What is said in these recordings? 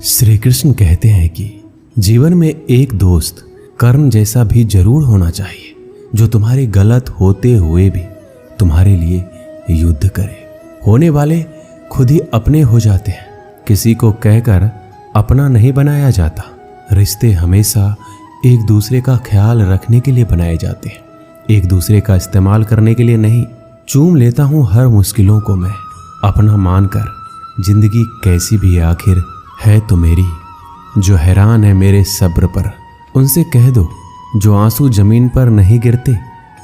श्री कृष्ण कहते हैं कि जीवन में एक दोस्त कर्ण जैसा भी जरूर होना चाहिए, जो तुम्हारे गलत होते हुए भी तुम्हारे लिए युद्ध करे। होने वाले खुद ही अपने हो जाते हैं, किसी को कहकर अपना नहीं बनाया जाता। रिश्ते हमेशा एक दूसरे का ख्याल रखने के लिए बनाए जाते हैं, एक दूसरे का इस्तेमाल करने के लिए नहीं। चूम लेता हूँ हर मुश्किलों को मैं अपना मानकर, जिंदगी कैसी भी आखिर है तो मेरी। जो हैरान है मेरे सब्र पर, उनसे कह दो जो आंसू जमीन पर नहीं गिरते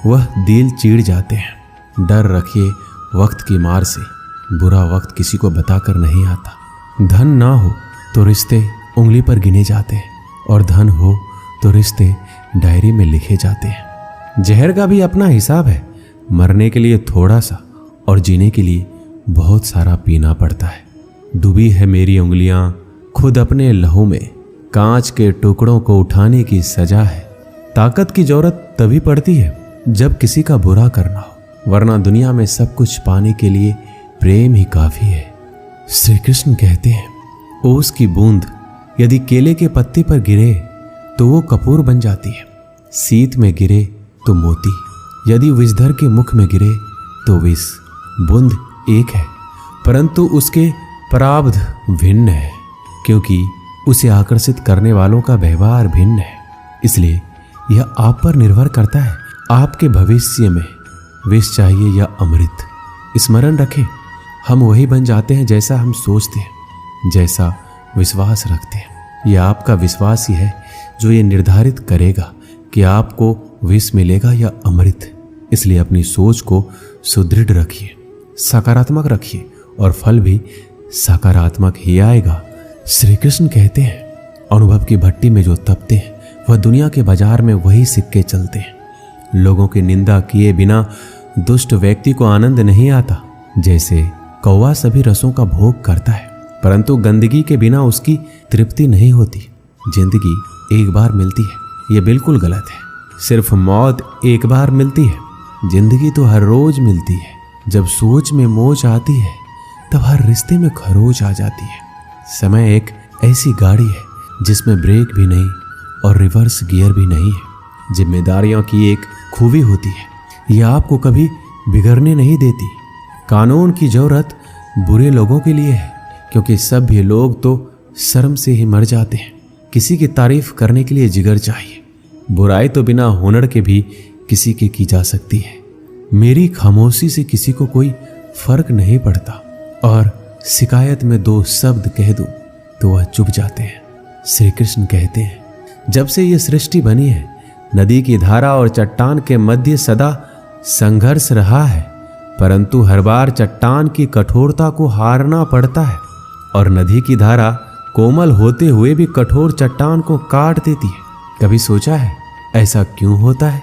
वह दिल चीड़ जाते हैं। डर रखिए वक्त की मार से, बुरा वक्त किसी को बताकर नहीं आता। धन ना हो तो रिश्ते उंगली पर गिने जाते हैं, और धन हो तो रिश्ते डायरी में लिखे जाते हैं। जहर का भी अपना हिसाब है, मरने के लिए थोड़ा सा और जीने के लिए बहुत सारा पीना पड़ता है। डूबी है मेरी उंगलियां खुद अपने लहू में, कांच के टुकड़ों को उठाने की सजा है। ताकत की जरूरत तभी पड़ती है जब किसी का बुरा करना हो, वरना दुनिया में सब कुछ पाने के लिए प्रेम ही काफी है। श्री कृष्ण कहते हैं ओस की बूंद यदि केले के पत्ते पर गिरे तो वो कपूर बन जाती है, शीत में गिरे तो मोती, यदि विषधर के मुख में गिरे तो विष। बूंद एक है परंतु उसके प्रारब्ध भिन्न है, क्योंकि उसे आकर्षित करने वालों का व्यवहार भिन्न है। इसलिए यह आप पर निर्भर करता है, आपके भविष्य में विष चाहिए या अमृत। स्मरण रखें, हम वही बन जाते हैं जैसा हम सोचते हैं, जैसा विश्वास रखते हैं। यह आपका विश्वास ही है जो ये निर्धारित करेगा कि आपको विष मिलेगा या अमृत। इसलिए अपनी सोच को सुदृढ़ रखिए, सकारात्मक रखिए, और फल भी सकारात्मक ही आएगा। श्री कृष्ण कहते हैं अनुभव की भट्टी में जो तपते हैं वह दुनिया के बाजार में वही सिक्के चलते हैं। लोगों की निंदा किए बिना दुष्ट व्यक्ति को आनंद नहीं आता। जैसे कौवा सभी रसों का भोग करता है, परंतु गंदगी के बिना उसकी तृप्ति नहीं होती। जिंदगी एक बार मिलती है, यह बिल्कुल गलत है। सिर्फ मौत एक बार मिलती है, जिंदगी तो हर रोज मिलती है। जब सोच में मोच आती है तब हर रिश्ते में खरोच आ जाती है। समय एक ऐसी गाड़ी है जिसमें ब्रेक भी नहीं और रिवर्स गियर भी नहीं है। जिम्मेदारियों की एक खूबी होती है, यह आपको कभी बिगड़ने नहीं देती। कानून की जरूरत बुरे लोगों के लिए है, क्योंकि सभ्य लोग तो शर्म से ही मर जाते हैं। किसी की तारीफ करने के लिए जिगर चाहिए। बुराई तो बिना हुनर के भी किसी की जा सकती है। मेरी खामोशी से किसी को कोई फर्क नहीं पड़ता, और शिकायत में दो शब्द कह दूं तो वह चुप जाते हैं। श्री कृष्ण कहते हैं जब से ये सृष्टि बनी है, नदी की धारा और चट्टान के मध्य सदा संघर्ष रहा है, परंतु हर बार चट्टान की कठोरता को हारना पड़ता है, और नदी की धारा कोमल होते हुए भी कठोर चट्टान को काट देती है। कभी सोचा है ऐसा क्यों होता है?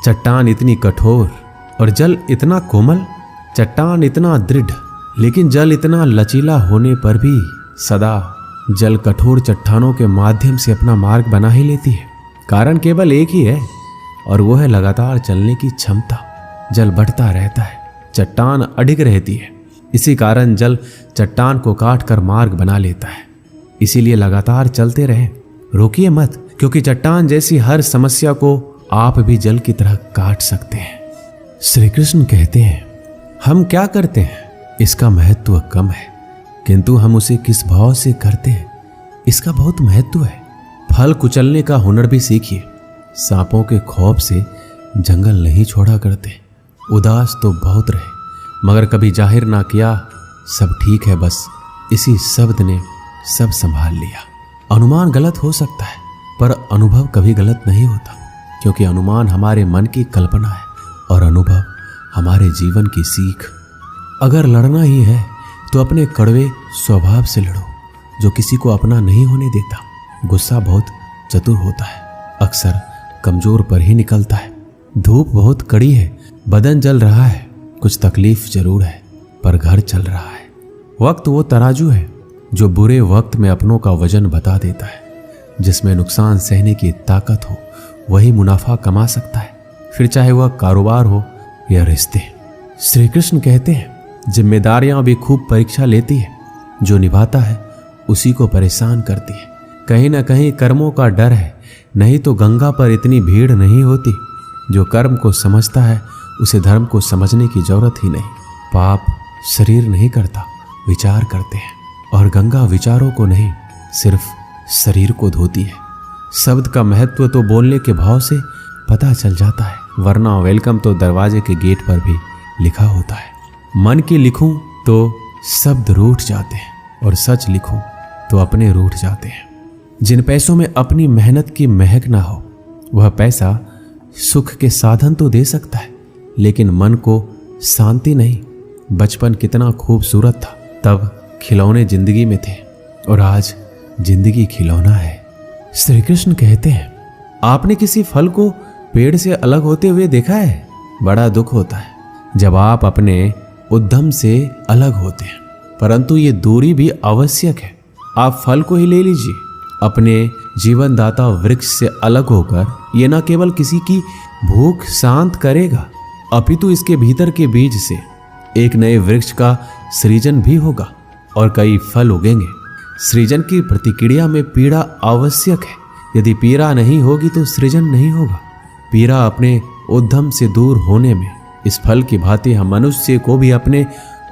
चट्टान इतनी कठोर और जल इतना कोमल, चट्टान इतना दृढ़ लेकिन जल इतना लचीला होने पर भी सदा जल कठोर चट्टानों के माध्यम से अपना मार्ग बना ही लेती है। कारण केवल एक ही है, और वो है लगातार चलने की क्षमता। जल बढ़ता रहता है, चट्टान अडिग रहती है। इसी कारण जल चट्टान को काट कर मार्ग बना लेता है। इसीलिए लगातार चलते रहें, रोकिए मत, क्योंकि चट्टान जैसी हर समस्या को आप भी जल की तरह काट सकते हैं। श्री कृष्ण कहते हैं हम क्या करते हैं इसका महत्व कम है, किंतु हम उसे किस भाव से करते हैं इसका बहुत महत्व है। फल कुचलने का हुनर भी सीखिए। सांपों के खौफ से जंगल नहीं छोड़ा करते। उदास तो बहुत रहे मगर कभी जाहिर ना किया सब ठीक है, बस इसी शब्द ने सब संभाल लिया। अनुमान गलत हो सकता है, पर अनुभव कभी गलत नहीं होता, क्योंकि अनुमान हमारे मन की कल्पना है और अनुभव हमारे जीवन की सीख। अगर लड़ना ही है तो अपने कड़वे स्वभाव से लड़ो, जो किसी को अपना नहीं होने देता। गुस्सा बहुत चतुर होता है, अक्सर कमजोर पर ही निकलता है। धूप बहुत कड़ी है, बदन जल रहा है, कुछ तकलीफ जरूर है, पर घर चल रहा है। वक्त वो तराजू है जो बुरे वक्त में अपनों का वजन बता देता है। जिसमें नुकसान सहने की ताकत हो वही मुनाफा कमा सकता है, फिर चाहे वह कारोबार हो या रिश्ते। श्री कृष्ण कहते हैं जिम्मेदारियां भी खूब परीक्षा लेती है, जो निभाता है उसी को परेशान करती है। कहीं ना कहीं कर्मों का डर है, नहीं तो गंगा पर इतनी भीड़ नहीं होती। जो कर्म को समझता है उसे धर्म को समझने की जरूरत ही नहीं। पाप शरीर नहीं करता, विचार करते हैं, और गंगा विचारों को नहीं सिर्फ शरीर को धोती है। शब्द का महत्व तो बोलने के भाव से पता चल जाता है, वरना वेलकम तो दरवाजे के गेट पर भी लिखा होता है। मन की लिखूं तो शब्द रूठ जाते हैं, और सच लिखूं तो अपने रूठ जाते हैं। जिन पैसों में अपनी मेहनत की महक ना हो, वह पैसा सुख के साधन तो दे सकता है, लेकिन मन को शांति नहीं। बचपन कितना खूबसूरत था, तब खिलौने जिंदगी में थे, और आज जिंदगी खिलौना है। श्री कृष्ण कहते हैं, आपने किसी फल को पेड़ से अलग होते हुए देखा है? बड़ा दुख होता है जब आप अपने उद्यम से अलग होते हैं, परंतु ये दूरी भी आवश्यक है। आप फल को ही ले लीजिए। अपने जीवनदाता वृक्ष से अलग होकर ये न केवल किसी की भूख शांत करेगा, अपितु इसके भीतर के बीज से एक नए वृक्ष का सृजन भी होगा और कई फल उगेंगे। सृजन की प्रतिक्रिया में पीड़ा आवश्यक है। यदि पीड़ा नहीं होगी तो सृजन नहीं होगा। पीड़ा अपने उद्यम से दूर होने में, इस फल की भांति हम मनुष्य को भी अपने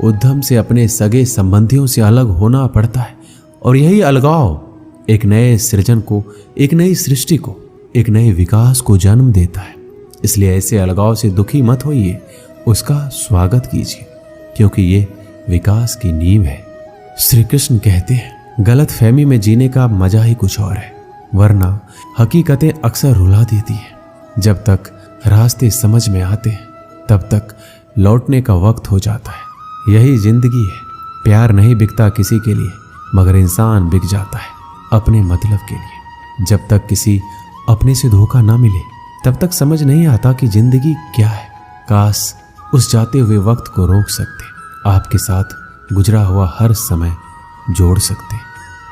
उद्यम से, अपने सगे संबंधियों से अलग होना पड़ता है। और यही अलगाव एक नए सृजन को, एक नई सृष्टि को, एक नए विकास को जन्म देता है। इसलिए ऐसे अलगाव से दुखी मत होइए, उसका स्वागत कीजिए, क्योंकि ये विकास की नींव है। श्री कृष्ण कहते हैं, गलत फहमी में जीने का मजा ही कुछ और है, वरना हकीकतें अक्सर रुला देती हैं। जब तक रास्ते समझ में आते हैं तब तक लौटने का वक्त हो जाता है। यही जिंदगी है। प्यार नहीं बिकता किसी के लिए, मगर इंसान बिक जाता है अपने मतलब के लिए। जब तक किसी अपने से धोखा ना मिले तब तक समझ नहीं आता कि जिंदगी क्या है। काश उस जाते हुए वक्त को रोक सकते, आपके साथ गुजरा हुआ हर समय जोड़ सकते।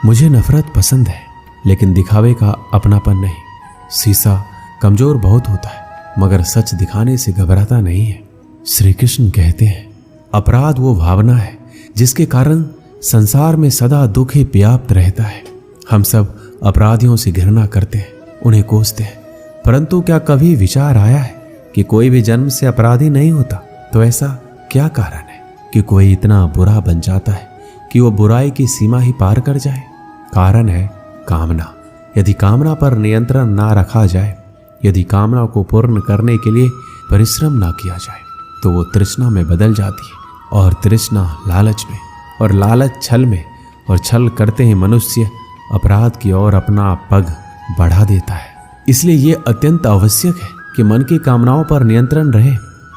मुझे नफरत पसंद है, लेकिन दिखावे का अपनापन नहीं। शीशा कमजोर बहुत होता है, मगर सच दिखाने से घबराता नहीं है। श्री कृष्ण कहते हैं, अपराध वो भावना है जिसके कारण संसार में सदा दुख ही व्याप्त रहता है। हम सब अपराधियों से घृणा करते हैं, उन्हें कोसते हैं, परंतु क्या कभी विचार आया है कि कोई भी जन्म से अपराधी नहीं होता? तो ऐसा क्या कारण है कि कोई इतना बुरा बन जाता है कि वो बुराई की सीमा ही पार कर जाए? कारण है कामना। यदि कामना पर नियंत्रण ना रखा जाए, यदि कामना को पूर्ण करने के लिए परिश्रम ना किया जाए, तो वो तृष्णा में बदल जाती है, और तृष्णा लालच में, और लालच छल में, और छल करते ही मनुष्य अपराध की ओर अपना पग बढ़ा देता है। इसलिए ये अत्यंत आवश्यक है कि मन की कामनाओं पर नियंत्रण रहे।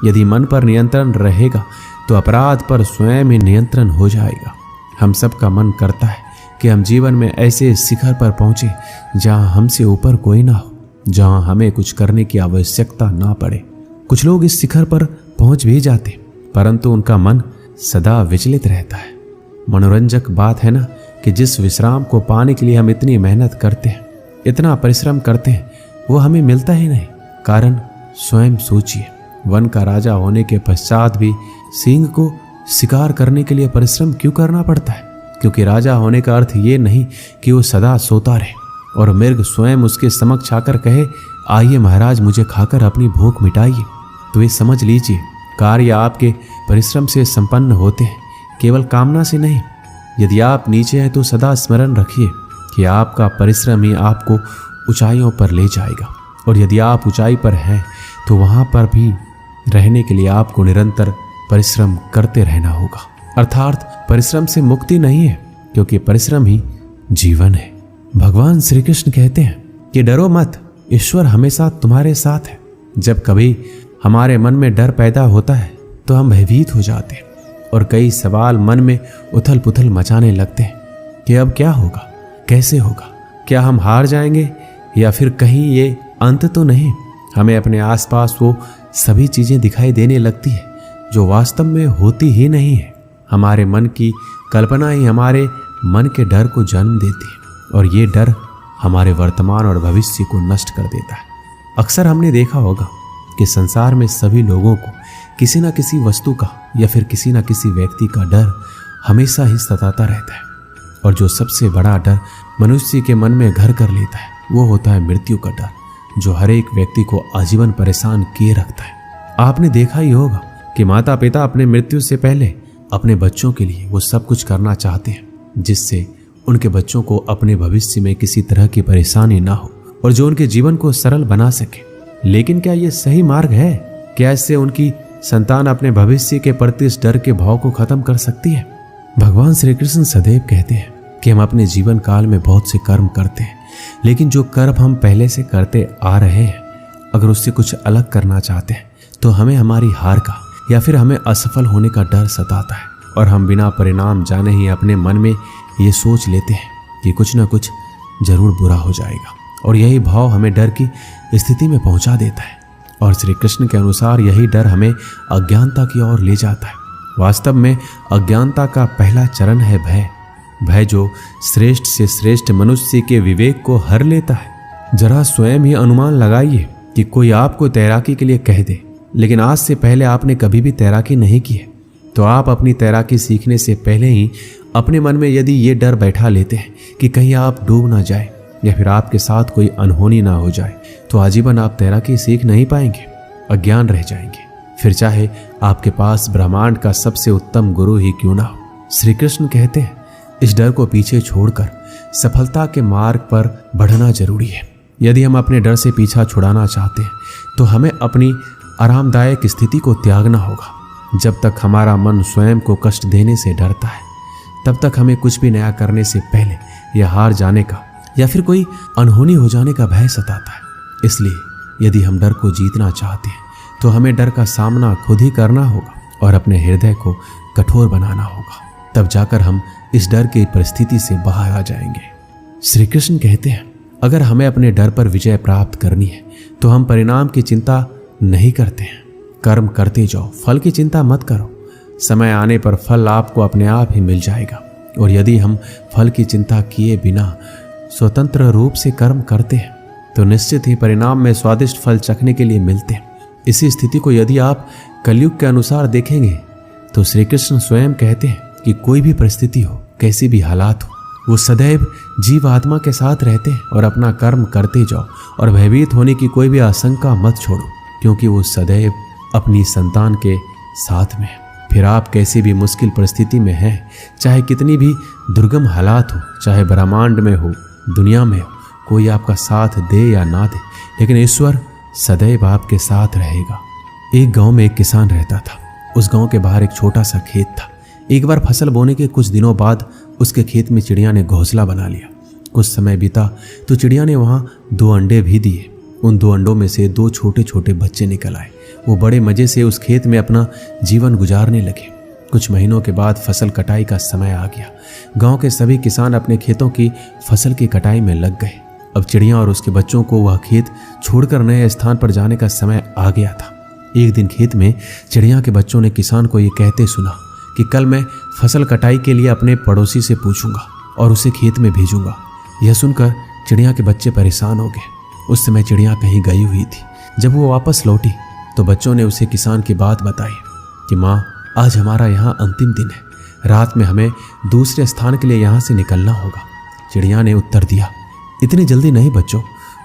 यदि मन पर नियंत्रण रहेगा तो अपराध पर स्वयं ही नियंत्रण हो जाएगा। हम सब का मन करता है कि हम जीवन में ऐसे शिखर पर पहुंचे जहां हमसे ऊपर कोई ना हो, जहां हमें कुछ करने की आवश्यकता ना पड़े। कुछ लोग इस शिखर पर पहुंच भी जाते, परंतु उनका मन सदा विचलित रहता है। मनोरंजक बात है ना कि जिस विश्राम को पाने के लिए हम इतनी मेहनत करते हैं, इतना परिश्रम करते हैं, वो हमें मिलता ही नहीं। कारण स्वयं सोचिए, वन का राजा होने के पश्चात भी सिंह को शिकार करने के लिए परिश्रम क्यों करना पड़ता है? क्योंकि राजा होने का अर्थ ये नहीं कि वो सदा सोता रहे और मृग स्वयं उसके समक्ष आकर कहे, आइए महाराज, मुझे खाकर अपनी भूख मिटाइए। तो ये समझ लीजिए, कार्य आपके परिश्रम से संपन्न होते हैं, केवल कामना से नहीं। यदि आप नीचे हैं तो सदा स्मरण रखिए कि आपका परिश्रम ही आपको ऊंचाइयों पर ले जाएगा, और यदि आप ऊंचाई पर हैं तो वहां पर भी रहने के लिए आपको निरंतर परिश्रम करते रहना होगा। अर्थात परिश्रम से मुक्ति नहीं है, क्योंकि परिश्रम ही जीवन है। भगवान श्री कृष्ण कहते हैं कि डरो मत, ईश्वर हमेशा तुम्हारे साथ है। जब कभी हमारे मन में डर पैदा होता है तो हम भयभीत हो जाते हैं और कई सवाल मन में उथल पुथल मचाने लगते हैं कि अब क्या होगा, कैसे होगा, क्या हम हार जाएंगे या फिर कहीं ये अंत तो नहीं। हमें अपने आसपास वो सभी चीजें दिखाई देने लगती है जो वास्तव में होती ही नहीं है। हमारे मन की कल्पना ही हमारे मन के डर को जन्म देती है, और ये डर हमारे वर्तमान और भविष्य को नष्ट कर देता है। अक्सर हमने देखा होगा कि संसार में सभी लोगों को किसी न किसी वस्तु का या फिर किसी न किसी व्यक्ति का डर हमेशा ही सताता रहता है। और जो सबसे बड़ा डर मनुष्य के मन में घर कर लेता है वो होता है मृत्यु का डर, जो हर एक व्यक्ति को आजीवन परेशान किए रखता है। आपने देखा ही होगा कि माता पिता अपने मृत्यु से पहले अपने बच्चों के लिए वो सब कुछ करना चाहते हैं जिससे उनके बच्चों को अपने भविष्य में किसी तरह की परेशानी ना हो और जो उनके जीवन को सरल बना सके। लेकिन क्या ये सही मार्ग है? क्या इससे उनकी संतान अपने भविष्य के प्रति इस डर के भाव को खत्म कर सकती है? भगवान श्री कृष्ण सदैव कहते हैं कि हम अपने जीवन काल में बहुत से कर्म करते हैं, लेकिन जो कर्म हम पहले से करते आ रहे हैं अगर उससे कुछ अलग करना चाहते हैं तो हमें हमारी हार का या फिर हमें असफल होने का डर सताता है और हम बिना परिणाम जाने ही अपने मन में ये सोच लेते हैं कि कुछ ना कुछ जरूर बुरा हो जाएगा, और यही भाव हमें डर की स्थिति में पहुंचा देता है। और श्री कृष्ण के अनुसार यही डर हमें अज्ञानता की ओर ले जाता है। वास्तव में अज्ञानता का पहला चरण है भय, भय जो श्रेष्ठ से श्रेष्ठ मनुष्य के विवेक को हर लेता है। जरा स्वयं ही अनुमान लगाइए कि कोई आपको तैराकी के लिए कह दे, लेकिन आज से पहले आपने कभी भी तैराकी नहीं की है, तो आप अपनी तैराकी सीखने से पहले ही अपने मन में यदि ये डर बैठा लेते हैं कि कहीं आप डूब ना जाए या फिर आपके साथ कोई अनहोनी ना हो जाए, तो आजीवन आप तैराकी सीख नहीं पाएंगे, अज्ञान रह जाएंगे। फिर चाहे आपके पास ब्रह्मांड का सबसे उत्तम गुरु ही क्यों ना हो। श्री कृष्ण कहते हैं इस डर को पीछे छोड़कर सफलता के मार्ग पर बढ़ना जरूरी है। यदि हम अपने डर से पीछा छुड़ाना चाहते हैं तो हमें अपनी आरामदायक स्थिति को त्यागना होगा। जब तक हमारा मन स्वयं को कष्ट देने से डरता है तब तक हमें कुछ भी नया करने से पहले यह हार जाने का या फिर कोई अनहोनी हो जाने का भय सताता है। इसलिए यदि हम डर को जीतना चाहते हैं तो हमें डर का सामना खुद ही करना होगा और अपने हृदय को कठोर बनाना होगा। तब जाकर हम इस डर की परिस्थिति से बाहर आ जाएंगे। श्री कृष्ण कहते हैं अगर हमें अपने डर पर विजय प्राप्त करनी है तो हम परिणाम की चिंता नहीं करते हैं। कर्म करते जाओ, फल की चिंता मत करो। समय आने पर फल आपको अपने आप ही मिल जाएगा। और यदि हम फल की चिंता किए बिना स्वतंत्र रूप से कर्म करते हैं तो निश्चित ही परिणाम में स्वादिष्ट फल चखने के लिए मिलते हैं। इसी स्थिति को यदि आप कलयुग के अनुसार देखेंगे तो श्री कृष्ण स्वयं कहते हैं कि कोई भी परिस्थिति हो, कैसी भी हालात हो, वो सदैव जीव आत्मा के साथ रहते हैं और अपना कर्म करते जाओ और भयभीत होने की कोई भी आशंका मत छोड़ो, क्योंकि वो सदैव अपनी संतान के साथ में है। फिर आप कैसी भी मुश्किल परिस्थिति में हैं, चाहे कितनी भी दुर्गम हालात हो, चाहे ब्रह्मांड में हो, दुनिया में हो, कोई आपका साथ दे या ना दे, लेकिन ईश्वर सदैव आपके साथ रहेगा। एक गांव में एक किसान रहता था। उस गांव के बाहर एक छोटा सा खेत था। एक बार फसल बोने के कुछ दिनों बाद उसके खेत में चिड़िया ने घोंसला बना लिया। कुछ समय बीता तो चिड़िया ने वहां 2 अंडे भी दिए। उन 2 अंडों में से 2 छोटे छोटे बच्चे निकल आए। वो बड़े मजे से उस खेत में अपना जीवन गुजारने लगे। कुछ महीनों के बाद फसल कटाई का समय आ गया। गांव के सभी किसान अपने खेतों की फसल की कटाई में लग गए। अब चिड़िया और उसके बच्चों को वह खेत छोड़कर नए स्थान पर जाने का समय आ गया था। एक दिन खेत में चिड़िया के बच्चों ने किसान को ये कहते सुना कि कल मैं फसल कटाई के लिए अपने पड़ोसी से पूछूंगा और उसे खेत में भेजूंगा। यह सुनकर चिड़िया के बच्चे परेशान हो गए। उस समय चिड़िया कहीं गई हुई थी। जब वो वापस लौटी तो बच्चों ने उसे किसान की बात बताई कि माँ, आज हमारा यहाँ अंतिम दिन है, रात में हमें दूसरे स्थान के लिए यहाँ से निकलना होगा। चिड़िया ने उत्तर दिया, इतनी जल्दी नहीं बच्चों,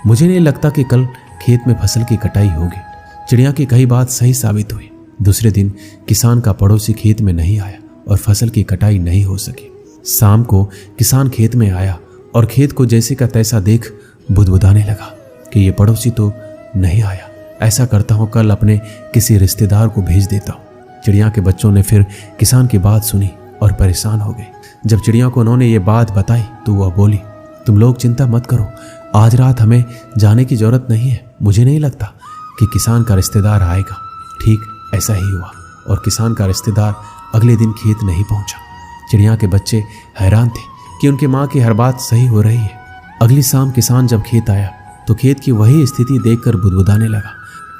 मुझे नहीं लगता कि कल खेत में फसल की कटाई होगी। चिड़िया की कही बात सही साबित हुई। दूसरे दिन किसान का पड़ोसी खेत में नहीं आया और फसल की कटाई नहीं हो सकी। शाम को किसान खेत में आया और खेत को जैसे का तैसा देख बुदबुदाने लगा कि ये पड़ोसी तो नहीं आया। ऐसा करता हूँ कल अपने किसी रिश्तेदार को भेज देता हूँ। चिड़िया के बच्चों ने फिर किसान की बात सुनी और परेशान हो गए। जब चिड़िया को उन्होंने ये बात बताई तो वह बोली, तुम लोग चिंता मत करो, आज रात हमें जाने की जरूरत नहीं है। मुझे नहीं लगता कि किसान का रिश्तेदार आएगा। ठीक ऐसा ही हुआ और किसान का रिश्तेदार अगले दिन खेत नहीं पहुंचा। चिड़िया के बच्चे हैरान थे कि उनकी माँ की हर बात सही हो रही है। अगली शाम किसान जब खेत आया तो खेत की वही स्थिति देखकर बुदबुदाने लगा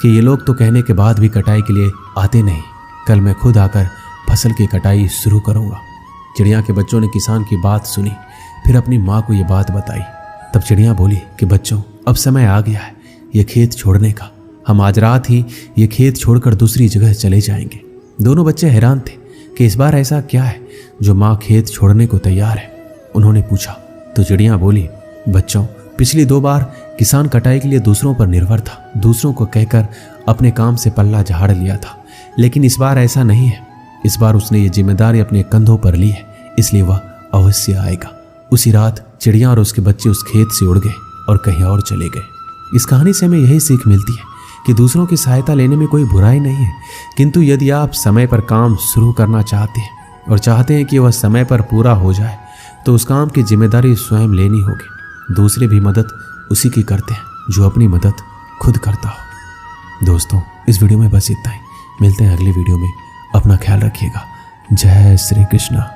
कि ये लोग तो कहने के बाद भी कटाई के लिए आते नहीं। कल मैं खुद आकर फसल की कटाई शुरू करूंगा। चिड़िया के बच्चों ने किसान की बात सुनी, फिर अपनी माँ को ये बात बताई। तब चिड़िया बोली कि बच्चों, अब समय आ गया है ये खेत छोड़ने का। हम आज रात ही ये खेत छोड़कर दूसरी जगह चले जाएंगे। दोनों बच्चे हैरान थे कि इस बार ऐसा क्या है जो माँ खेत छोड़ने को तैयार है। उन्होंने पूछा तो चिड़िया बोली, बच्चों, पिछली 2 बार किसान कटाई के लिए दूसरों पर निर्भर था, दूसरों को कहकर अपने काम से पल्ला झाड़ लिया था, लेकिन इस बार ऐसा नहीं है। इस बार उसने ये जिम्मेदारी अपने कंधों पर ली है, इसलिए वह अवश्य आएगा। उसी रात चिड़िया और उसके बच्चे उस खेत से उड़ गए और कहीं और चले गए। इस कहानी से हमें यही सीख मिलती है कि दूसरों की सहायता लेने में कोई बुराई नहीं है, किंतु यदि आप समय पर काम शुरू करना चाहते हैं और चाहते हैं कि वह समय पर पूरा हो जाए, तो उस काम की जिम्मेदारी स्वयं लेनी होगी। दूसरे भी मदद उसी की करते हैं जो अपनी मदद खुद करता हो। दोस्तों, इस वीडियो में बस इतना ही। मिलते हैं अगले वीडियो में। अपना ख्याल रखिएगा। जय श्री कृष्णा।